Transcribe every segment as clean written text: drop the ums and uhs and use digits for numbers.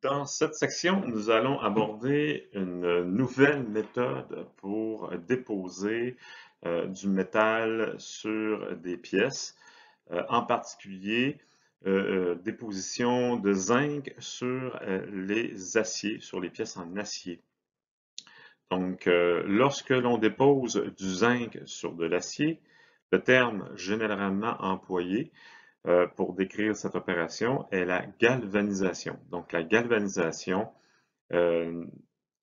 Dans cette section, nous allons aborder une nouvelle méthode pour déposer du métal sur des pièces, en particulier déposition de zinc sur les aciers, sur les pièces en acier. Donc, lorsque l'on dépose du zinc sur de l'acier, le terme généralement employé pour décrire cette opération est la galvanisation. Donc, la galvanisation, euh,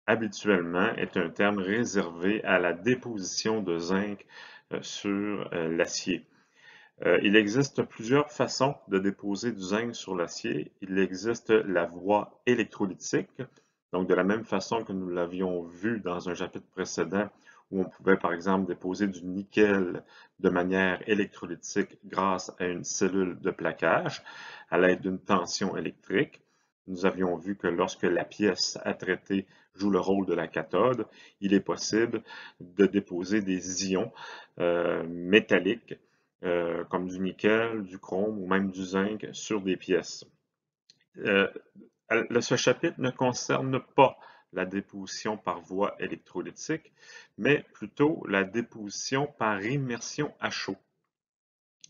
habituellement, est un terme réservé à la déposition de zinc sur l'acier. Il existe plusieurs façons de déposer du zinc sur l'acier. Il existe la voie électrolytique, donc de la même façon que nous l'avions vu dans un chapitre précédent, où on pouvait par exemple déposer du nickel de manière électrolytique grâce à une cellule de plaquage à l'aide d'une tension électrique. Nous avions vu que lorsque la pièce à traiter joue le rôle de la cathode, il est possible de déposer des ions métalliques comme du nickel, du chrome ou même du zinc sur des pièces. Euh, Ce chapitre ne concerne pas la déposition par voie électrolytique, mais plutôt la déposition par immersion à chaud.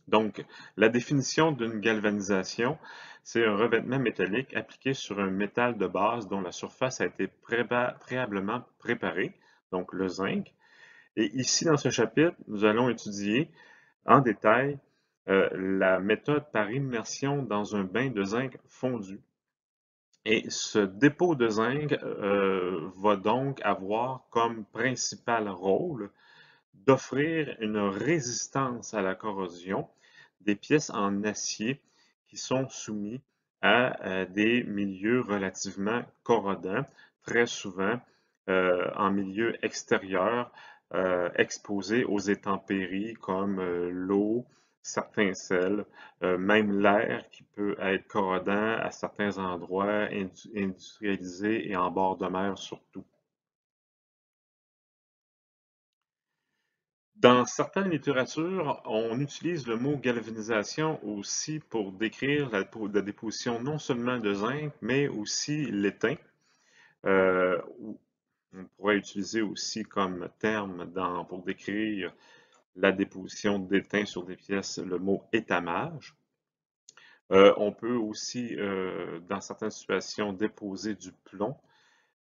Donc, la définition d'une galvanisation, c'est un revêtement métallique appliqué sur un métal de base dont la surface a été préalablement préparée, donc le zinc. Et ici, dans ce chapitre, nous allons étudier en détail la méthode par immersion dans un bain de zinc fondu. Et ce dépôt de zinc va donc avoir comme principal rôle d'offrir une résistance à la corrosion des pièces en acier qui sont soumises à des milieux relativement corrodants, très souvent en milieu extérieur, exposés aux intempéries comme l'eau, certains sels, même l'air qui peut être corrodant à certains endroits industrialisés et en bord de mer surtout. Dans certaines littératures, on utilise le mot galvanisation aussi pour décrire la déposition non seulement de zinc, mais aussi l'étain. Ou on pourrait utiliser aussi comme terme pour décrire la déposition d'étain sur des pièces le mot étamage. On peut aussi, dans certaines situations, déposer du plomb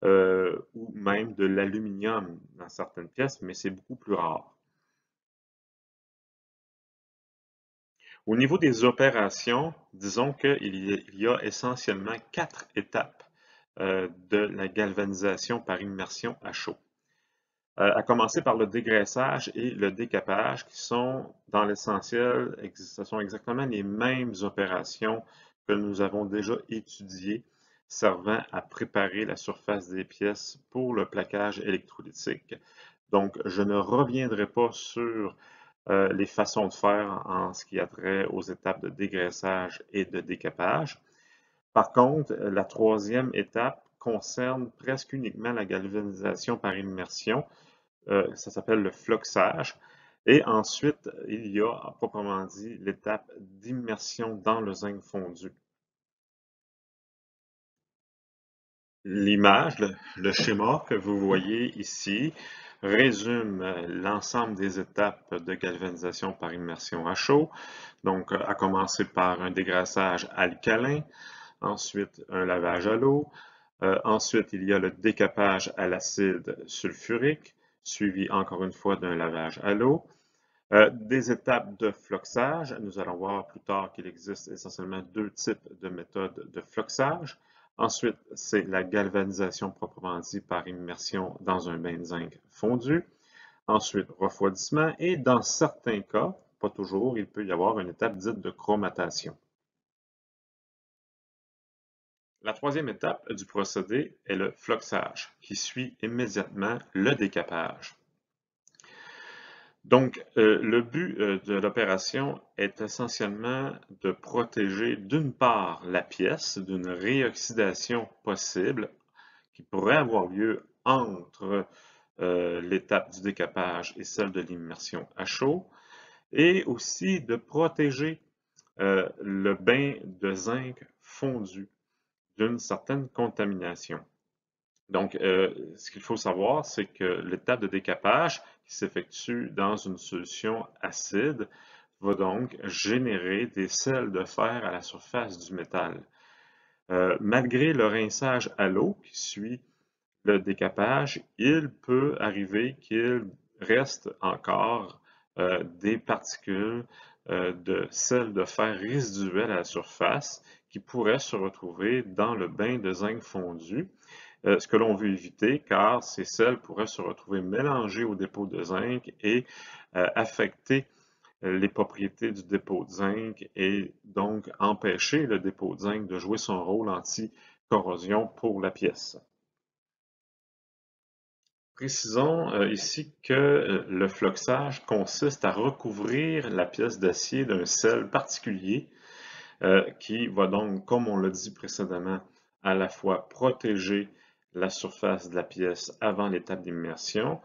ou même de l'aluminium dans certaines pièces, mais c'est beaucoup plus rare. Au niveau des opérations, disons qu'il y a essentiellement 4 étapes de la galvanisation par immersion à chaud. À commencer par le dégraissage et le décapage, qui sont, dans l'essentiel, ce sont exactement les mêmes opérations que nous avons déjà étudiées, servant à préparer la surface des pièces pour le plaquage électrolytique. Donc, je ne reviendrai pas sur les façons de faire en ce qui a trait aux étapes de dégraissage et de décapage. Par contre, la troisième étape concerne presque uniquement la galvanisation par immersion. Ça s'appelle le floxage. Et ensuite, il y a, à proprement dit, l'étape d'immersion dans le zinc fondu. L'image, le schéma que vous voyez ici, résume l'ensemble des étapes de galvanisation par immersion à chaud. Donc, à commencer par un dégraissage alcalin, ensuite un lavage à l'eau, ensuite il y a le décapage à l'acide sulfurique, suivi encore une fois d'un lavage à l'eau. Des étapes de floxage, nous allons voir plus tard qu'il existe essentiellement 2 types de méthodes de floxage. Ensuite, c'est la galvanisation proprement dit par immersion dans un bain de zinc fondu. Ensuite, refroidissement et dans certains cas, pas toujours, il peut y avoir une étape dite de chromatation. La troisième étape du procédé est le floxage, qui suit immédiatement le décapage. Donc, le but de l'opération est essentiellement de protéger d'une part la pièce d'une réoxydation possible qui pourrait avoir lieu entre l'étape du décapage et celle de l'immersion à chaud, et aussi de protéger le bain de zinc fondu d'une certaine contamination. Donc, ce qu'il faut savoir, c'est que l'étape de décapage qui s'effectue dans une solution acide va donc générer des sels de fer à la surface du métal. Malgré le rinçage à l'eau qui suit le décapage, il peut arriver qu'il reste encore des particules de sel de fer résiduel à la surface qui pourraient se retrouver dans le bain de zinc fondu. Ce que l'on veut éviter, car ces sels pourraient se retrouver mélangés au dépôt de zinc et affecter les propriétés du dépôt de zinc et donc empêcher le dépôt de zinc de jouer son rôle anti-corrosion pour la pièce. Précisons ici que le floxage consiste à recouvrir la pièce d'acier d'un sel particulier qui va donc, comme on l'a dit précédemment, à la fois protéger la surface de la pièce avant l'étape d'immersion,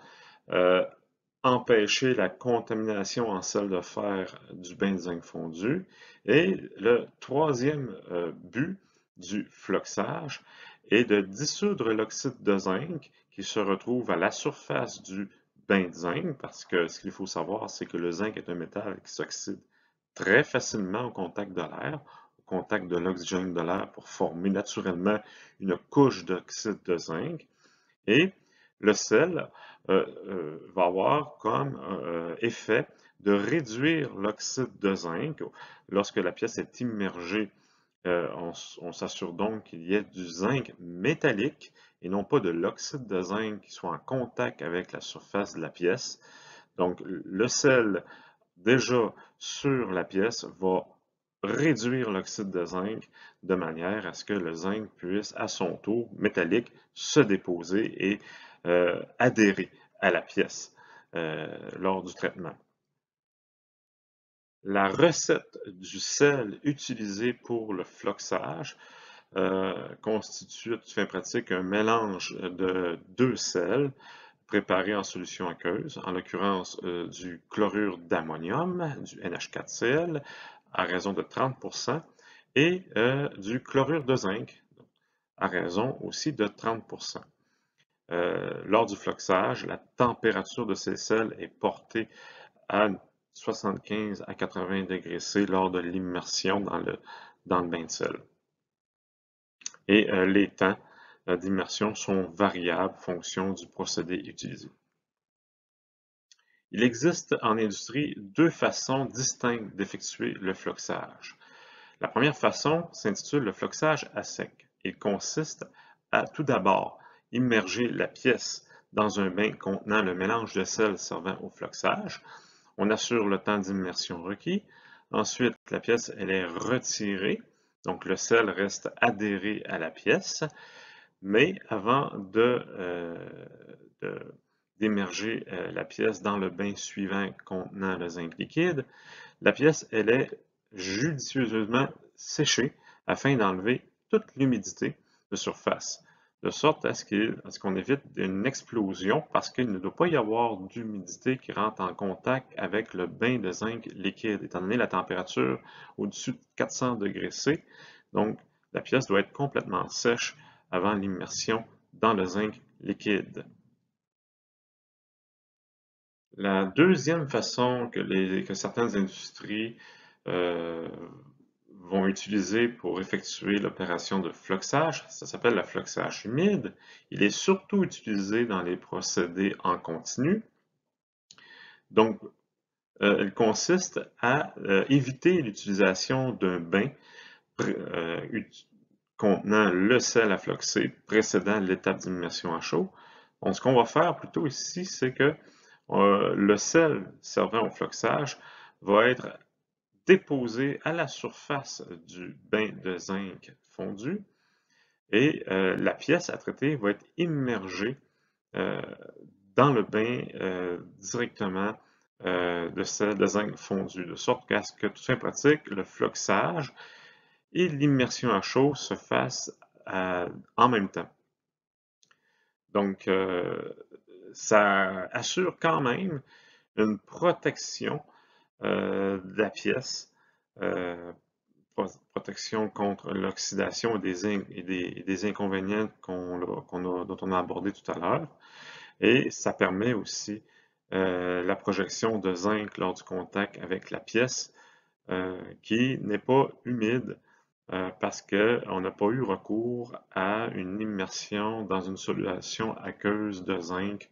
empêcher la contamination en sel de fer du bain de zinc fondu. Et le troisième but du floxage est de dissoudre l'oxyde de zinc qui se retrouve à la surface du bain de zinc, parce que ce qu'il faut savoir, c'est que le zinc est un métal qui s'oxyde très facilement au contact de l'air, au contact de l'oxygène de l'air pour former naturellement une couche d'oxyde de zinc. Et le sel va avoir comme effet de réduire l'oxyde de zinc. Lorsque la pièce est immergée, on s'assure donc qu'il y ait du zinc métallique et non pas de l'oxyde de zinc qui soit en contact avec la surface de la pièce. Donc, le sel déjà sur la pièce va réduire l'oxyde de zinc de manière à ce que le zinc puisse à son tour métallique se déposer et adhérer à la pièce lors du traitement. La recette du sel utilisé pour le floxage constitue à toute fin pratique un mélange de deux sels préparés en solution aqueuse, en l'occurrence du chlorure d'ammonium, du NH4Cl, à raison de 30%, et du chlorure de zinc, à raison aussi de 30%. Lors du floxage, la température de ces sels est portée à 75 à 80 degrés C lors de l'immersion dans le bain de sel. Et les temps d'immersion sont variables en fonction du procédé utilisé. Il existe en industrie deux façons distinctes d'effectuer le floxage. La première façon s'intitule le floxage à sec. Il consiste à tout d'abord immerger la pièce dans un bain contenant le mélange de sel servant au floxage. On assure le temps d'immersion requis. Ensuite, la pièce elle est retirée, donc le sel reste adhéré à la pièce. Mais avant d'émerger la pièce dans le bain suivant contenant le zinc liquide, la pièce elle est judicieusement séchée afin d'enlever toute l'humidité de surface, de sorte à ce qu'on évite une explosion parce qu'il ne doit pas y avoir d'humidité qui rentre en contact avec le bain de zinc liquide, étant donné la température au-dessus de 400 degrés C. Donc, la pièce doit être complètement sèche avant l'immersion dans le zinc liquide. La deuxième façon que certaines industries vont utiliser pour effectuer l'opération de floxage, ça s'appelle le floxage humide. Il est surtout utilisé dans les procédés en continu. Donc, il consiste à éviter l'utilisation d'un bain contenant le sel à floxer précédant l'étape d'immersion à chaud. Donc, ce qu'on va faire plutôt ici, c'est que le sel servant au floxage va être déposé à la surface du bain de zinc fondu et la pièce à traiter va être immergée dans le bain directement de sel de zinc fondu, de sorte qu'à ce que tout ça pratique, le floxage et l'immersion à chaud se fassent en même temps. Donc, ça assure quand même une protection de la pièce protection contre l'oxydation et des inconvénients dont on a abordé tout à l'heure. Et ça permet aussi la projection de zinc lors du contact avec la pièce qui n'est pas humide parce qu'on n'a pas eu recours à une immersion dans une solution aqueuse de zinc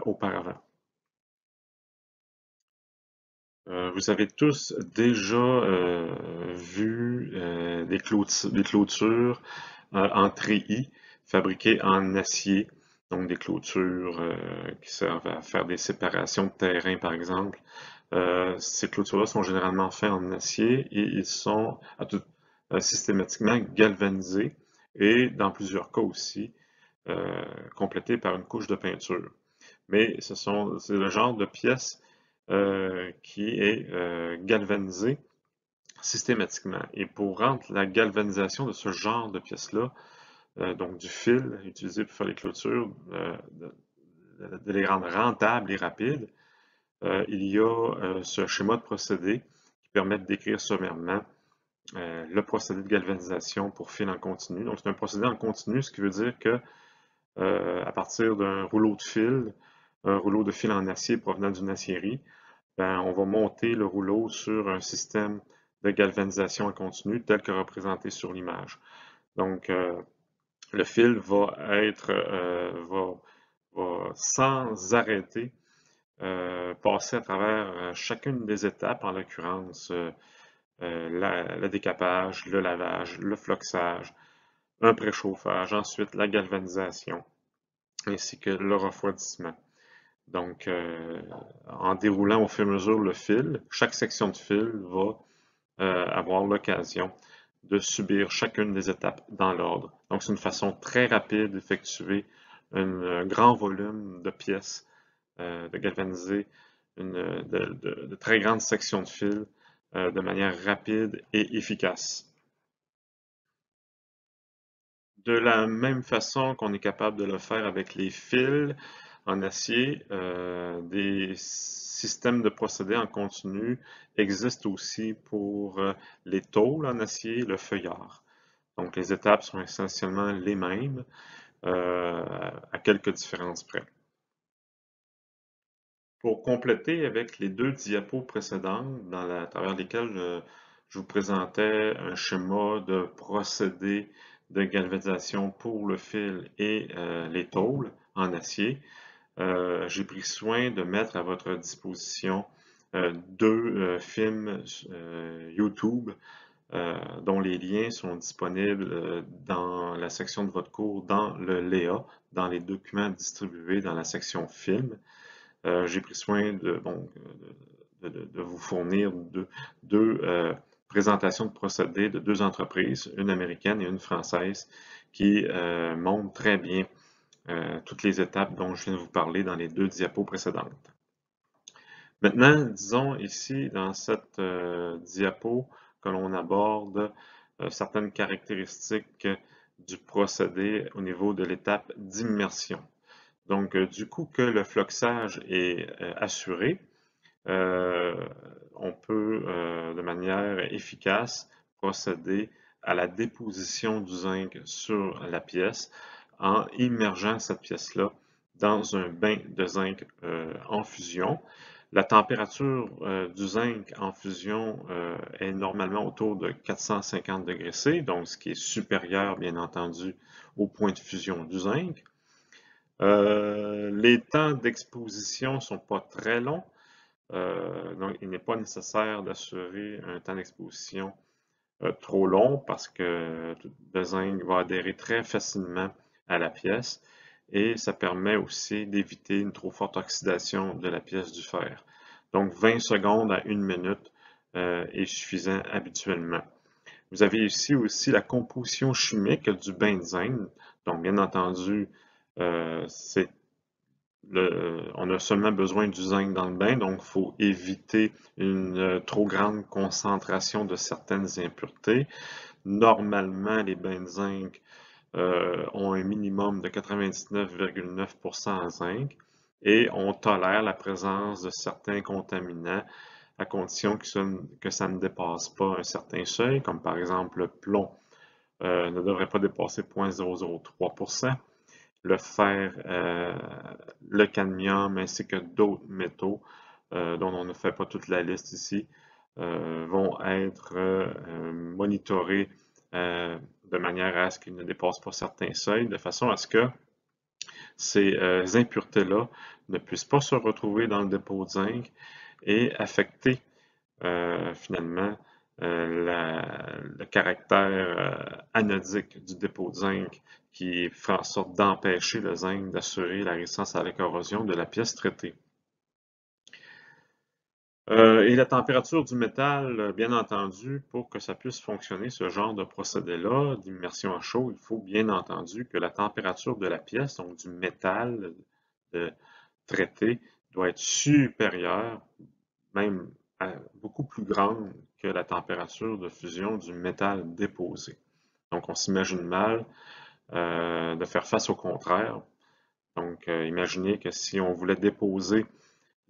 auparavant. Vous avez tous déjà vu des clôtures en treillis fabriquées en acier, donc des clôtures qui servent à faire des séparations de terrain, par exemple. Ces clôtures-là sont généralement faites en acier et ils sont systématiquement galvanisés et, dans plusieurs cas aussi, complétés par une couche de peinture. Mais c'est le genre de pièce qui est galvanisé systématiquement. Et pour rendre la galvanisation de ce genre de pièces-là, donc du fil utilisé pour faire les clôtures, de les rendre rentables et rapides, il y a ce schéma de procédé qui permet de décrire sommairement le procédé de galvanisation pour fil en continu. Donc c'est un procédé en continu, ce qui veut dire que à partir d'un rouleau de fil, un rouleau de fil en acier provenant d'une acierie, on va monter le rouleau sur un système de galvanisation en continu tel que représenté sur l'image. Donc, le fil va sans arrêter passer à travers chacune des étapes, en l'occurrence le décapage, le lavage, le floxage, un préchauffage, ensuite la galvanisation, ainsi que le refroidissement. Donc, en déroulant au fur et à mesure le fil, chaque section de fil va avoir l'occasion de subir chacune des étapes dans l'ordre. Donc, c'est une façon très rapide d'effectuer un grand volume de pièces, de galvaniser de très grandes sections de fil de manière rapide et efficace. De la même façon qu'on est capable de le faire avec les fils en acier, des systèmes de procédés en continu existent aussi pour les tôles en acier, le feuillard. Donc les étapes sont essentiellement les mêmes, à quelques différences près. Pour compléter avec les deux diapos précédentes, à travers lesquelles je vous présentais un schéma de procédé de galvanisation pour le fil et les tôles en acier, j'ai pris soin de mettre à votre disposition deux films YouTube dont les liens sont disponibles dans la section de votre cours, dans le LEA, dans les documents distribués dans la section film. J'ai pris soin de vous fournir deux présentations de procédés de deux entreprises, une américaine et une française, qui montrent très bien toutes les étapes dont je viens de vous parler dans les deux diapos précédentes. Maintenant, disons ici dans cette diapo que l'on aborde certaines caractéristiques du procédé au niveau de l'étape d'immersion. Donc, du coup que le floxage est assuré, on peut de manière efficace procéder à la déposition du zinc sur la pièce en immergeant cette pièce-là dans un bain de zinc en fusion. La température du zinc en fusion est normalement autour de 450 degrés C, donc ce qui est supérieur, bien entendu, au point de fusion du zinc. Les temps d'exposition ne sont pas très longs, donc il n'est pas nécessaire d'assurer un temps d'exposition trop long parce que le zinc va adhérer très facilement à la pièce et ça permet aussi d'éviter une trop forte oxydation de la pièce du fer. Donc 20 secondes à 1 minute est suffisant habituellement. Vous avez ici aussi la composition chimique du bain de zinc. Donc bien entendu, on a seulement besoin du zinc dans le bain, donc il faut éviter une trop grande concentration de certaines impuretés. Normalement, les bains de zinc ont un minimum de 99,9% en zinc et on tolère la présence de certains contaminants à condition que ça ne dépasse pas un certain seuil, comme par exemple le plomb ne devrait pas dépasser 0,003%, le fer, le cadmium ainsi que d'autres métaux dont on ne fait pas toute la liste ici, vont être monitorés de manière à ce qu'ils ne dépassent pas certains seuils, de façon à ce que ces impuretés-là ne puissent pas se retrouver dans le dépôt de zinc et affecter finalement le caractère anodique du dépôt de zinc qui fait en sorte d'empêcher le zinc d'assurer la résistance à la corrosion de la pièce traitée. Et la température du métal, bien entendu, pour que ça puisse fonctionner, ce genre de procédé-là, d'immersion à chaud, il faut bien entendu que la température de la pièce, donc du métal traité, doit être supérieure, même beaucoup plus grande que la température de fusion du métal déposé. Donc on s'imagine mal de faire face au contraire. Donc imaginez que si on voulait déposer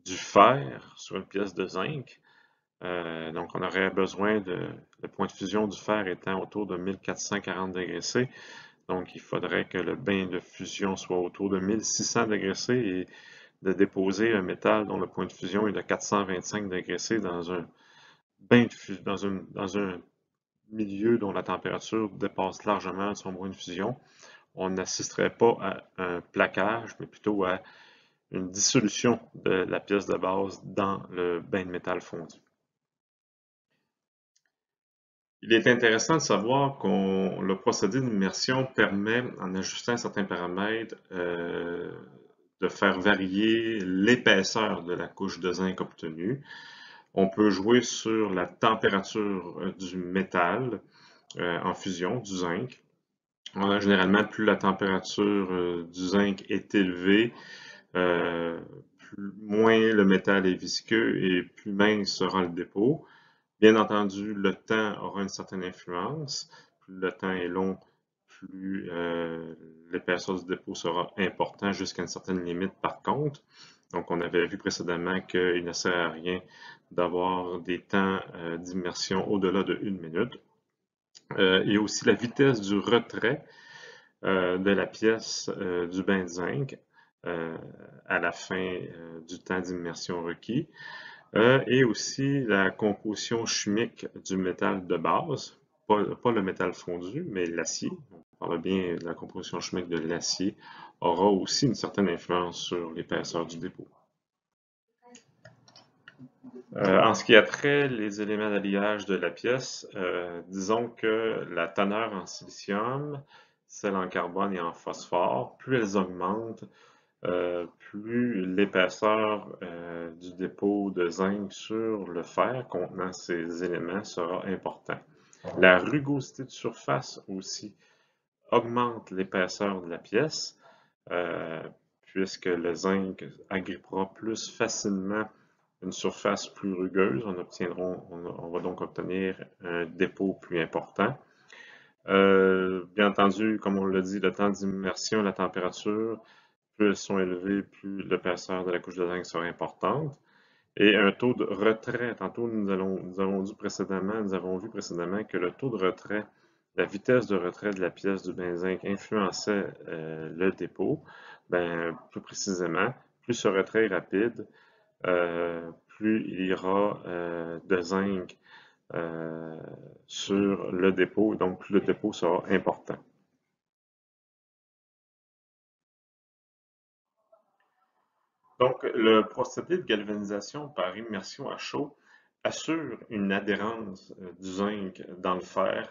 du fer sur une pièce de zinc, donc on aurait besoin le point de fusion du fer étant autour de 1440 degrés C. Donc il faudrait que le bain de fusion soit autour de 1600 degrés C et de déposer un métal dont le point de fusion est de 425 degrés C dans un bain de dans un milieu dont la température dépasse largement son point de fusion. On n'assisterait pas à un plaquage, mais plutôt à une dissolution de la pièce de base dans le bain de métal fondu. Il est intéressant de savoir que le procédé d'immersion permet, en ajustant certains paramètres, de faire varier l'épaisseur de la couche de zinc obtenue. On peut jouer sur la température du métal en fusion, du zinc. Généralement, plus la température du zinc est élevée, moins le métal est visqueux et plus mince sera le dépôt. Bien entendu, le temps aura une certaine influence. Plus le temps est long, plus l'épaisseur du dépôt sera importante jusqu'à une certaine limite par contre. Donc, on avait vu précédemment qu'il ne sert à rien d'avoir des temps d'immersion au-delà de 1 minute. Et aussi la vitesse du retrait de la pièce du bain de zinc à la fin du temps d'immersion requis. Et aussi la composition chimique du métal de base, pas le métal fondu, mais l'acier. On parle bien de la composition chimique de l'acier, aura aussi une certaine influence sur l'épaisseur du dépôt. En ce qui a trait les éléments d'alliage de la pièce, disons que la teneur en silicium, celle en carbone et en phosphore, plus elles augmentent, plus l'épaisseur du dépôt de zinc sur le fer contenant ces éléments sera important. La rugosité de surface aussi augmente l'épaisseur de la pièce, puisque le zinc agrippera plus facilement une surface plus rugueuse. On va donc obtenir un dépôt plus important. Bien entendu, comme on l'a dit, le temps d'immersion, la température, plus elles sont élevées, plus l'épaisseur de la couche de zinc sera importante. Et un taux de retrait, tantôt nous avons vu précédemment que le taux de retrait, la vitesse de retrait de la pièce du bain de zinc influençait le dépôt. Plus précisément, plus ce retrait est rapide, plus il y aura de zinc sur le dépôt, donc plus le dépôt sera important. Donc, le procédé de galvanisation par immersion à chaud assure une adhérence du zinc dans le fer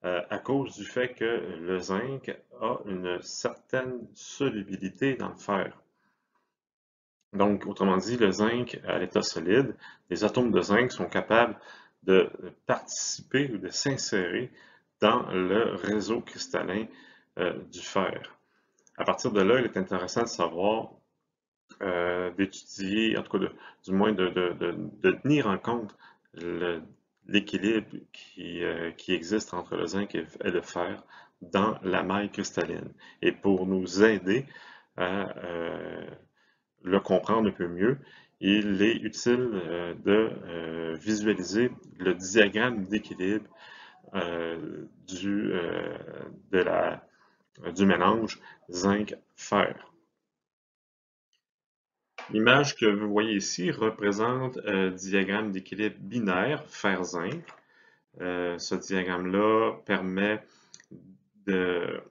à cause du fait que le zinc a une certaine solubilité dans le fer. Donc, autrement dit, le zinc à l'état solide, les atomes de zinc sont capables de participer ou de s'insérer dans le réseau cristallin du fer. À partir de là, il est intéressant de savoir d'étudier, en tout cas du moins de tenir en compte l'équilibre qui existe entre le zinc et le fer dans la maille cristalline. Et pour nous aider à le comprendre un peu mieux, il est utile de visualiser le diagramme d'équilibre du mélange zinc-fer. L'image que vous voyez ici représente un diagramme d'équilibre binaire fer-zinc. Ce diagramme-là permet de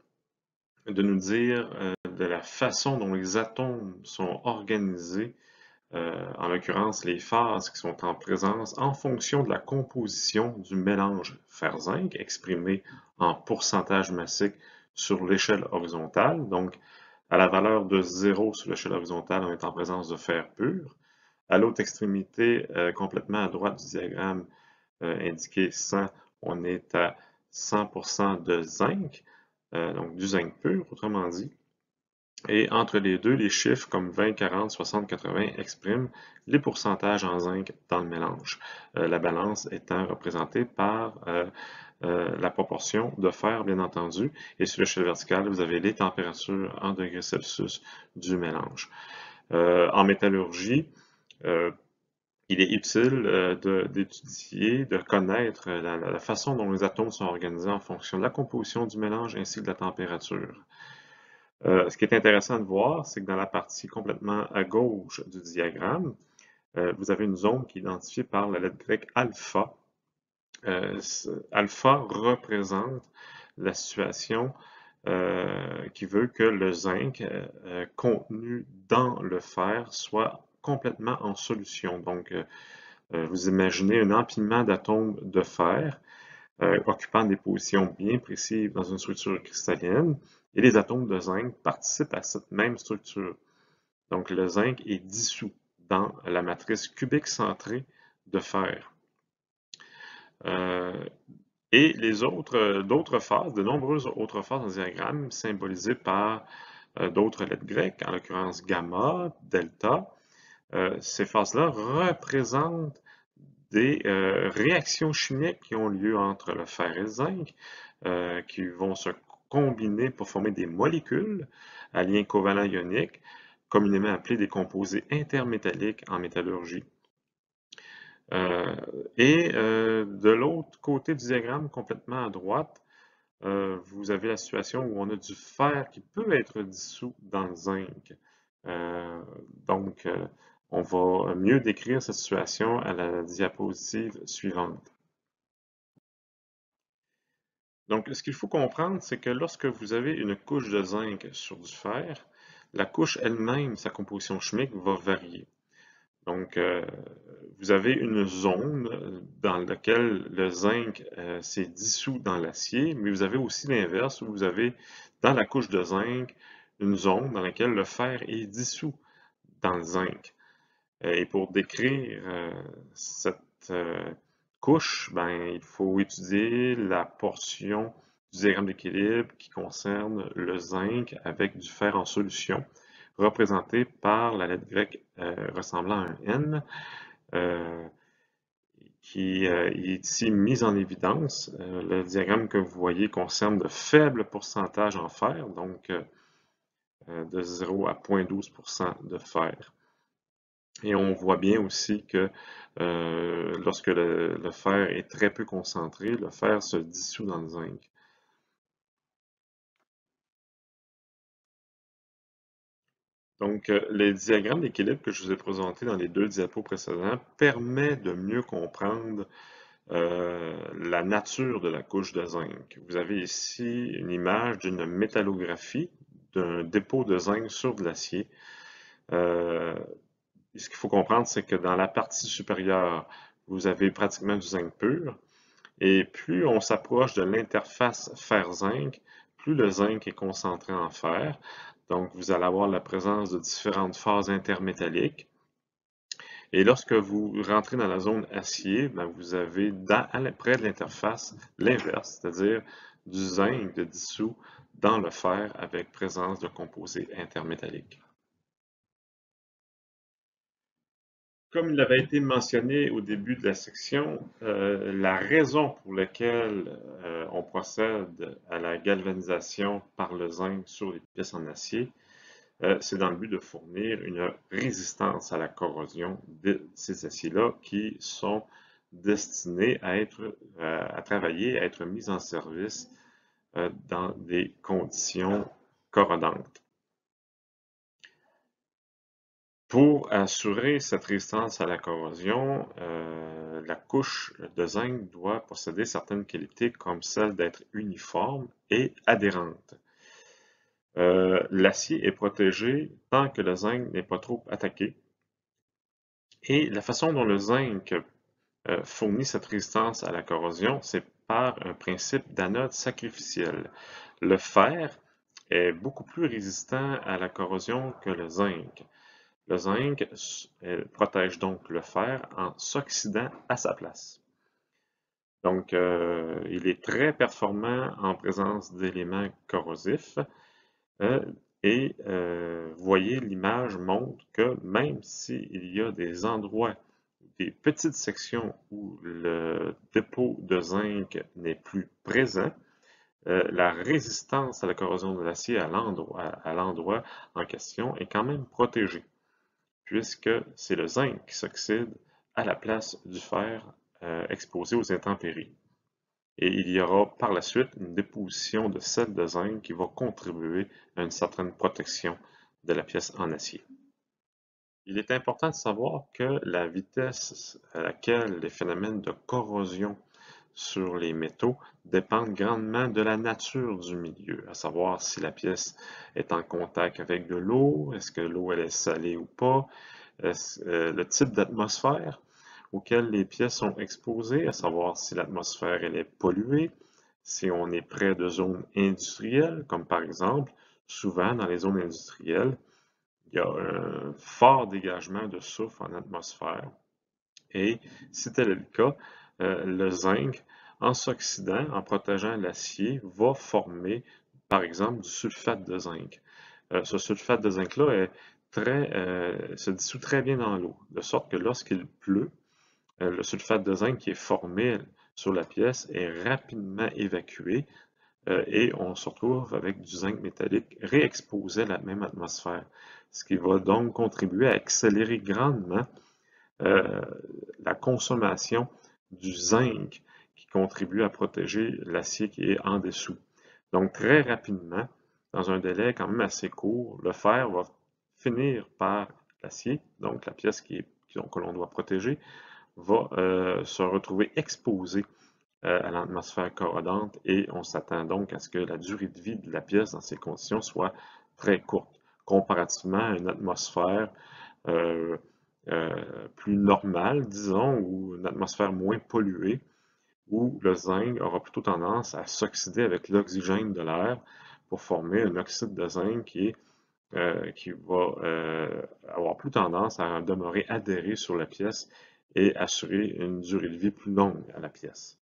nous dire de la façon dont les atomes sont organisés, en l'occurrence les phases qui sont en présence, en fonction de la composition du mélange fer-zinc, exprimé en pourcentage massique sur l'échelle horizontale. Donc, à la valeur de 0 sur l'échelle horizontale, on est en présence de fer pur. À l'autre extrémité, complètement à droite du diagramme indiqué 100, on est à 100% de zinc, donc du zinc pur, autrement dit. Et entre les deux, les chiffres comme 20, 40, 60, 80 expriment les pourcentages en zinc dans le mélange. La balance étant représentée par la proportion de fer, bien entendu. Et sur l'échelle verticale, vous avez les températures en degrés Celsius du mélange. En métallurgie, il est utile d'étudier, de connaître la façon dont les atomes sont organisés en fonction de la composition du mélange ainsi que de la température. Ce qui est intéressant de voir, c'est que dans la partie complètement à gauche du diagramme, vous avez une zone qui est identifiée par la lettre grecque alpha. Alpha représente la situation qui veut que le zinc contenu dans le fer soit complètement en solution. Donc, vous imaginez un empilement d'atomes de fer occupant des positions bien précises dans une structure cristalline, et les atomes de zinc participent à cette même structure. Donc, le zinc est dissous dans la matrice cubique centrée de fer. Et d'autres phases, de nombreuses autres phases dans le diagramme, symbolisées par d'autres lettres grecques, en l'occurrence gamma, delta, ces phases-là représentent des réactions chimiques qui ont lieu entre le fer et le zinc, qui vont se combiner pour former des molécules à lien covalent ionique, communément appelées des composés intermétalliques en métallurgie. De l'autre côté du diagramme, complètement à droite, vous avez la situation où on a du fer qui peut être dissous dans le zinc. On va mieux décrire cette situation à la diapositive suivante. Donc, ce qu'il faut comprendre, c'est que lorsque vous avez une couche de zinc sur du fer, la couche elle-même, sa composition chimique va varier. Donc, vous avez une zone dans laquelle le zinc s'est dissous dans l'acier, mais vous avez aussi l'inverse, où vous avez dans la couche de zinc une zone dans laquelle le fer est dissous dans le zinc. Et pour décrire cette couche, il faut étudier la portion du diagramme d'équilibre qui concerne le zinc avec du fer en solution, représenté par la lettre grecque ressemblant à un N, qui est ici mise en évidence. Le diagramme que vous voyez concerne de faibles pourcentages en fer, donc de 0 à 0,12% de fer. Et on voit bien aussi que lorsque le fer est très peu concentré, le fer se dissout dans le zinc. Donc, les diagrammes d'équilibre que je vous ai présentés dans les deux diapos précédents permettent de mieux comprendre la nature de la couche de zinc. Vous avez ici une image d'une métallographie d'un dépôt de zinc sur de l'acier. Ce qu'il faut comprendre, c'est que dans la partie supérieure, vous avez pratiquement du zinc pur. Et plus on s'approche de l'interface fer-zinc, plus le zinc est concentré en fer. Donc, vous allez avoir la présence de différentes phases intermétalliques. Et lorsque vous rentrez dans la zone acier, vous avez près de l'interface l'inverse, c'est-à-dire du zinc de dissous dans le fer avec présence de composés intermétalliques. Comme il avait été mentionné au début de la section, la raison pour laquelle on procède à la galvanisation par le zinc sur les pièces en acier, c'est dans le but de fournir une résistance à la corrosion de ces aciers-là qui sont destinés à travailler, à être mis en service dans des conditions corrodantes. Pour assurer cette résistance à la corrosion, la couche de zinc doit posséder certaines qualités comme celle d'être uniforme et adhérente. L'acier est protégé tant que le zinc n'est pas trop attaqué. Et la façon dont le zinc fournit cette résistance à la corrosion, c'est par un principe d'anode sacrificielle. Le fer est beaucoup plus résistant à la corrosion que le zinc. Le zinc protège donc le fer en s'oxydant à sa place. Donc, il est très performant en présence d'éléments corrosifs. Et voyez, l'image montre que même s'il y a des endroits, des petites sections où le dépôt de zinc n'est plus présent, la résistance à la corrosion de l'acier à l'endroit en question est quand même protégée, puisque c'est le zinc qui s'oxyde à la place du fer exposé aux intempéries. Et il y aura par la suite une déposition de sel de zinc qui va contribuer à une certaine protection de la pièce en acier. Il est important de savoir que la vitesse à laquelle les phénomènes de corrosion sur les métaux dépendent grandement de la nature du milieu, à savoir si la pièce est en contact avec de l'eau, est-ce que l'eau est salée ou pas, le type d'atmosphère auxquelles les pièces sont exposées, à savoir si l'atmosphère elle est polluée, si on est près de zones industrielles, comme par exemple, souvent dans les zones industrielles, il y a un fort dégagement de soufre en atmosphère. Et si tel est le cas, le zinc, en s'oxydant, en protégeant l'acier, va former, par exemple, du sulfate de zinc. Ce sulfate de zinc-là se dissout très bien dans l'eau, de sorte que lorsqu'il pleut, le sulfate de zinc qui est formé sur la pièce est rapidement évacué et on se retrouve avec du zinc métallique réexposé à la même atmosphère, ce qui va donc contribuer à accélérer grandement la consommation du zinc qui contribue à protéger l'acier qui est en dessous. Donc très rapidement, dans un délai quand même assez court, le fer va finir par l'acier, donc la pièce que l'on doit protéger, va se retrouver exposé à l'atmosphère corrodante et on s'attend donc à ce que la durée de vie de la pièce dans ces conditions soit très courte, comparativement à une atmosphère plus normale, disons, ou une atmosphère moins polluée, où le zinc aura plutôt tendance à s'oxyder avec l'oxygène de l'air pour former un oxyde de zinc qui va avoir plus tendance à demeurer adhéré sur la pièce et assurer une durée de vie plus longue à la pièce.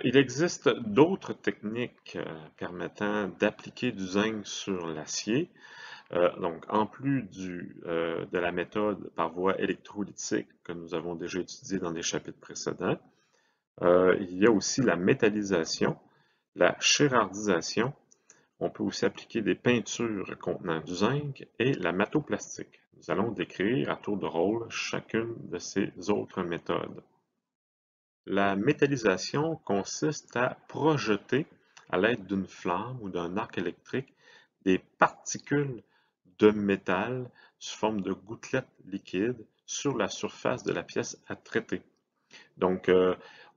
Il existe d'autres techniques permettant d'appliquer du zinc sur l'acier. Donc, en plus de la méthode par voie électrolytique que nous avons déjà étudiée dans des chapitres précédents, il y a aussi la métallisation, la chérardisation. On peut aussi appliquer des peintures contenant du zinc et la mattoplastique. Nous allons décrire à tour de rôle chacune de ces autres méthodes. La métallisation consiste à projeter, à l'aide d'une flamme ou d'un arc électrique, des particules de métal sous forme de gouttelettes liquides sur la surface de la pièce à traiter. Donc,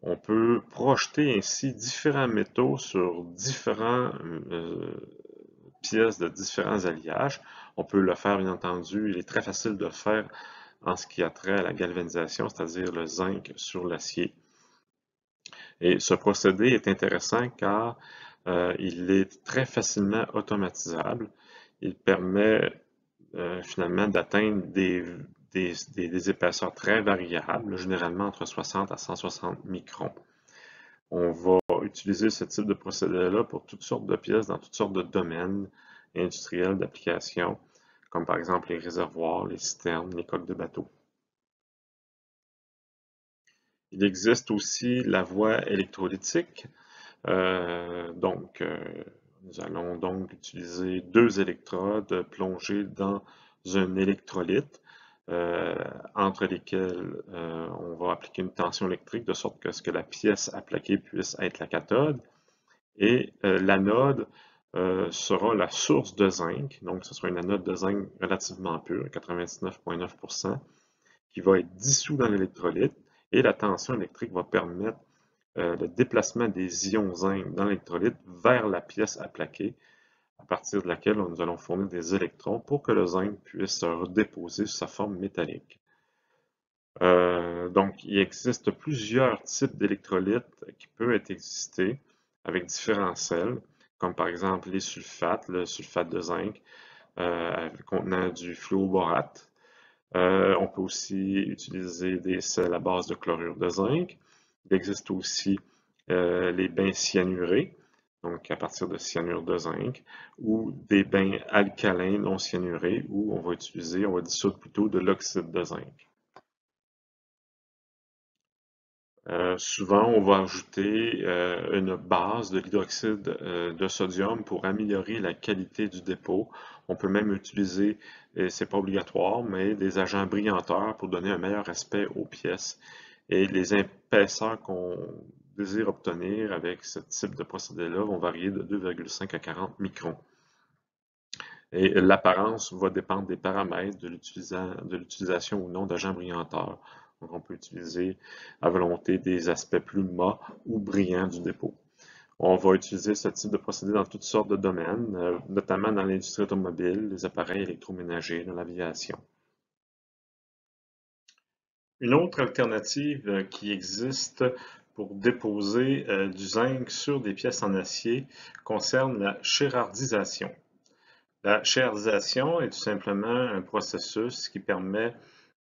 on peut projeter ainsi différents métaux sur différentes pièces de différents alliages. On peut le faire, bien entendu, il est très facile de le faire en ce qui a trait à la galvanisation, c'est-à-dire le zinc sur l'acier. Et ce procédé est intéressant car il est très facilement automatisable. Il permet finalement d'atteindre des épaisseurs très variables, généralement entre 60 à 160 microns. On va utiliser ce type de procédé-là pour toutes sortes de pièces dans toutes sortes de domaines industriels d'application, comme par exemple les réservoirs, les citernes, les coques de bateaux. Il existe aussi la voie électrolytique. Nous allons donc utiliser deux électrodes plongées dans un électrolyte euh, entre lesquelles on va appliquer une tension électrique de sorte que ce que la pièce à plaquer puisse être la cathode. Et l'anode sera la source de zinc, donc ce sera une anode de zinc relativement pure, 99,9%, qui va être dissous dans l'électrolyte et la tension électrique va permettre le déplacement des ions zinc dans l'électrolyte vers la pièce à plaquer, à partir de laquelle nous allons fournir des électrons pour que le zinc puisse se redéposer sous sa forme métallique. Donc, il existe plusieurs types d'électrolytes qui peuvent exister avec différents sels, comme par exemple les sulfates, le sulfate de zinc contenant du fluoborate. On peut aussi utiliser des sels à base de chlorure de zinc. Il existe aussi les bains cyanurés, donc à partir de cyanure de zinc, ou des bains alcalins non cyanurés, où on va dissoudre plutôt de l'oxyde de zinc. Souvent, on va ajouter une base de l'hydroxyde de sodium pour améliorer la qualité du dépôt. On peut même utiliser, et c'est pas obligatoire, mais des agents brillanteurs pour donner un meilleur aspect aux pièces. Et les épaisseurs qu'on désire obtenir avec ce type de procédé-là vont varier de 2,5 à 40 microns. Et l'apparence va dépendre des paramètres de l'utilisation ou non d'agents brillanteurs. Donc, on peut utiliser à volonté des aspects plus mat ou brillants du dépôt. On va utiliser ce type de procédé dans toutes sortes de domaines, notamment dans l'industrie automobile, les appareils électroménagers, dans l'aviation. Une autre alternative qui existe pour déposer du zinc sur des pièces en acier concerne la chérardisation. La chérardisation est tout simplement un processus qui permet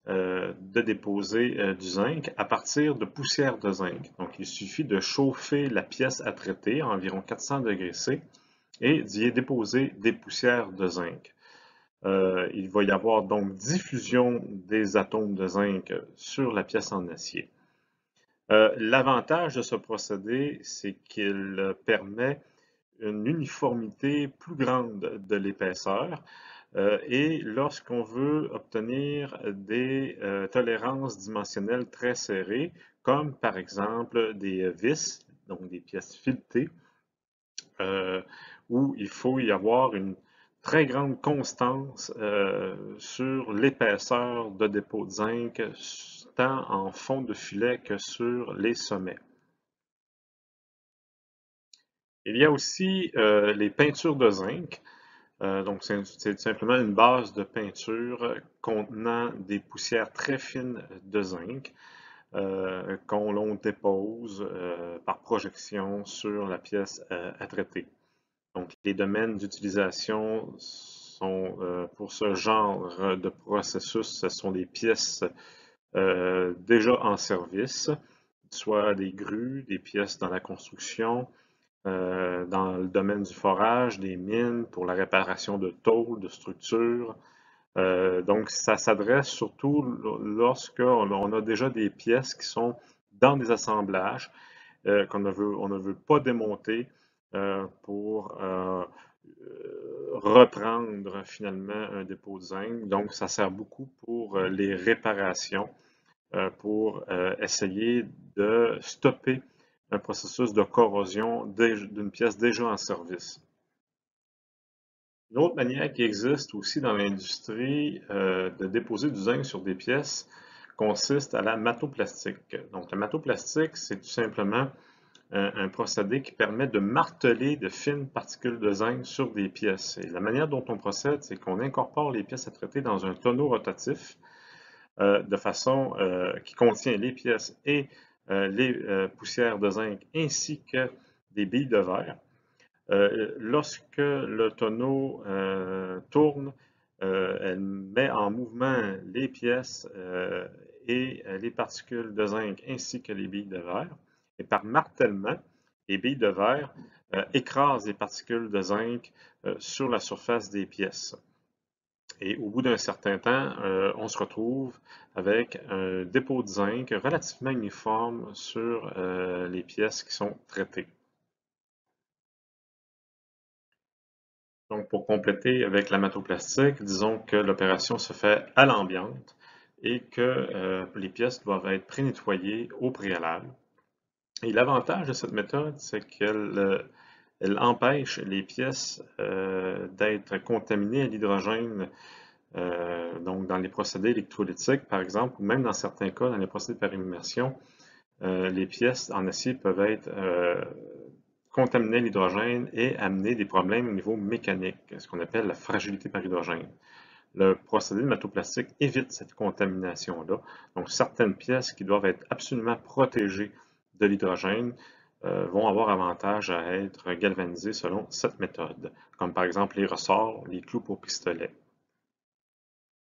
de déposer du zinc à partir de poussière de zinc. Donc, il suffit de chauffer la pièce à traiter à environ 400 degrés C et d'y déposer des poussières de zinc. Il va y avoir donc diffusion des atomes de zinc sur la pièce en acier. L'avantage de ce procédé, c'est qu'il permet une uniformité plus grande de l'épaisseur. Et lorsqu'on veut obtenir des tolérances dimensionnelles très serrées, comme par exemple des vis, donc des pièces filetées, où il faut y avoir une très grande constance sur l'épaisseur de dépôt de zinc, tant en fond de filet que sur les sommets. Il y a aussi les peintures de zinc. Donc, c'est simplement une base de peinture contenant des poussières très fines de zinc qu'on l'on dépose par projection sur la pièce à traiter. Donc, les domaines d'utilisation sont pour ce genre de processus, ce sont des pièces déjà en service, soit des grues, des pièces dans la construction, dans le domaine du forage, des mines, pour la réparation de tôles, de structures. Donc, ça s'adresse surtout lorsqu'on a déjà des pièces qui sont dans des assemblages qu'on ne veut pas démonter pour reprendre finalement un dépôt de zinc. Donc, ça sert beaucoup pour les réparations, pour essayer de stopper un processus de corrosion d'une pièce déjà en service. Une autre manière qui existe aussi dans l'industrie de déposer du zinc sur des pièces consiste à la mattoplastique. Donc, la mattoplastique, c'est tout simplement un procédé qui permet de marteler de fines particules de zinc sur des pièces. Et la manière dont on procède, c'est qu'on incorpore les pièces à traiter dans un tonneau rotatif de façon qui contient les pièces et les poussières de zinc ainsi que des billes de verre. Lorsque le tonneau tourne, elle met en mouvement les pièces et les particules de zinc ainsi que les billes de verre. Et par martèlement, les billes de verre écrasent les particules de zinc sur la surface des pièces. Et au bout d'un certain temps, on se retrouve avec un dépôt de zinc relativement uniforme sur les pièces qui sont traitées. Donc, pour compléter avec l'amatoplastique, disons que l'opération se fait à l'ambiante et que les pièces doivent être pré-nettoyées au préalable. Et l'avantage de cette méthode, c'est qu'elle empêche les pièces d'être contaminées à l'hydrogène, donc dans les procédés électrolytiques, par exemple, ou même dans certains cas, dans les procédés par immersion, les pièces en acier peuvent être contaminer l'hydrogène et amener des problèmes au niveau mécanique, ce qu'on appelle la fragilité par hydrogène. Le procédé de matoplastique évite cette contamination-là. Donc, certaines pièces qui doivent être absolument protégées de l'hydrogène vont avoir avantage à être galvanisées selon cette méthode, comme par exemple les ressorts, les clous pour pistolets.